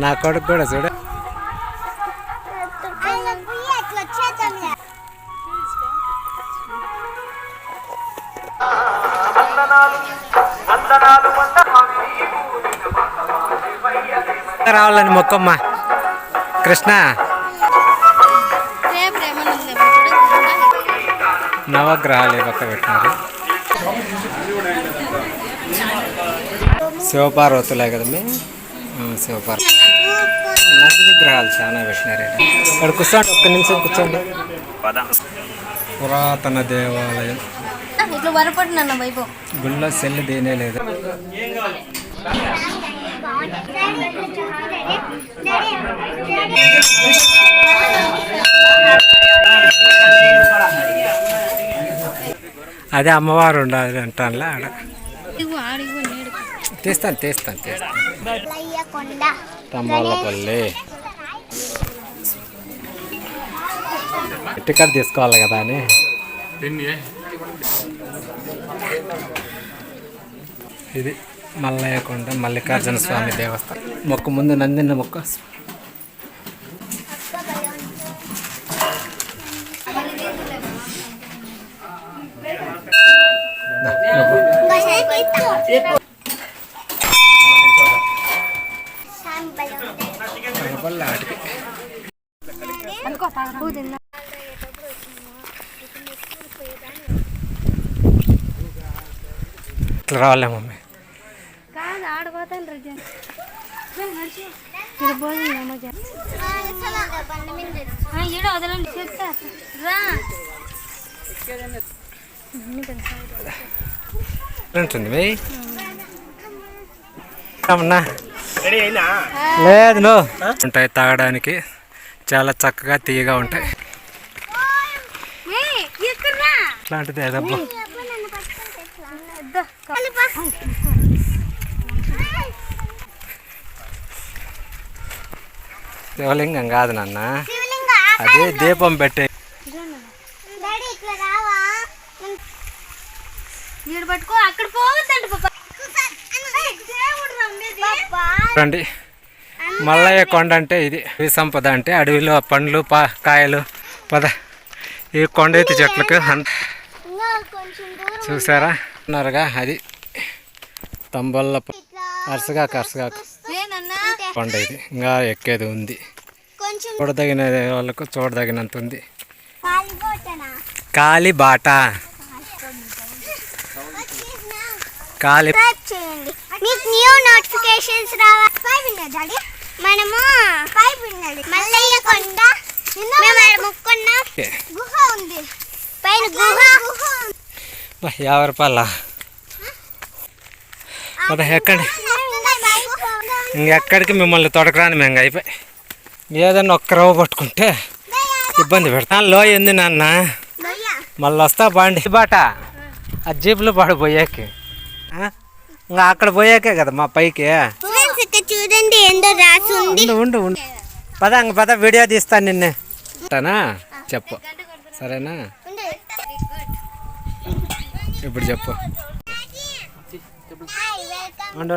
నా కొడుకు కూడా చూడు. రావాలని మొక్కమ్మ కృష్ణ. నవగ్రహాలు పక్క పెట్టినారు. శివపార్వతులే కదమ్మీ, శివపార్వతి నంది విగ్రహాలు చాలా పెట్టినారు. ఇక్కడ కూర్చోండి, ఒక్క నిమిషం కూర్చోండి. పురాతన దేవాలయం. గుళ్ళో సెల్లు దేనే లేదు. అదే అమ్మవారు ఉండాలి అంటానులే ఆడ. తీస్తాను. తంబాలపల్లి టికెట్ తీసుకోవాలి కదా అని. ఇది మల్లయ్యకొండ మల్లికార్జున స్వామి దేవస్థానం. మొక్క ముందు నందిన్న మొక్క. ఇట్లా రావాలే మమ్మీ. ఉంటుంది లేదు నువ్వు ఉంటాయి తాగడానికి. చాలా చక్కగా తీయగా ఉంటాయి. ఇట్లాంటిది ఏదబ్బా. శివలింగం కాదు నాన్న, అదే దీపం పెట్టే. రండి, మల్లయ్య కొండ అంటే ఇది. అడవి సంపద అంటే అడవిలో పండ్లు కాయలు పద. ఈ కొండ ఎత్తి చెట్లకు చూసారా అన్నారుగా, అది తంబల్ల అరసగా కొండ. ఇది ఇంకా ఎక్కేది ఉంది. చూడదగిన వాళ్ళకు చూడదగినంత ఉంది. కాలిబాట. కాలి మీకు న్యూ నోటిఫికేషన్స్ రావాలి. మనము మల్లయ్య కొండ ముక్కున్న గుహ ఉంది. పైన గుహ 50 రూపాయల. పద ఎక్కండి. ఇంకెక్కడికి మిమ్మల్ని తొడకరాని మేము అయిపోయి. ఏదన్నా ఒక్క రవ్వ పట్టుకుంటే ఇబ్బంది పెడతాను. లోయ ఉంది నాన్న, మళ్ళీ వస్తా బాండి. బాట ఆ జీపులు పాడు పోయాకి. ఇంకా అక్కడ పోయాకే కదా మా పైకి. చూడండి ఏందో రాసి ఉంది. ఉండు పద, ఇంక పద, వీడియో తీస్తాను నిన్నే. చెప్పు సరేనా? ఇప్పుడు చెప్పు. ఉండు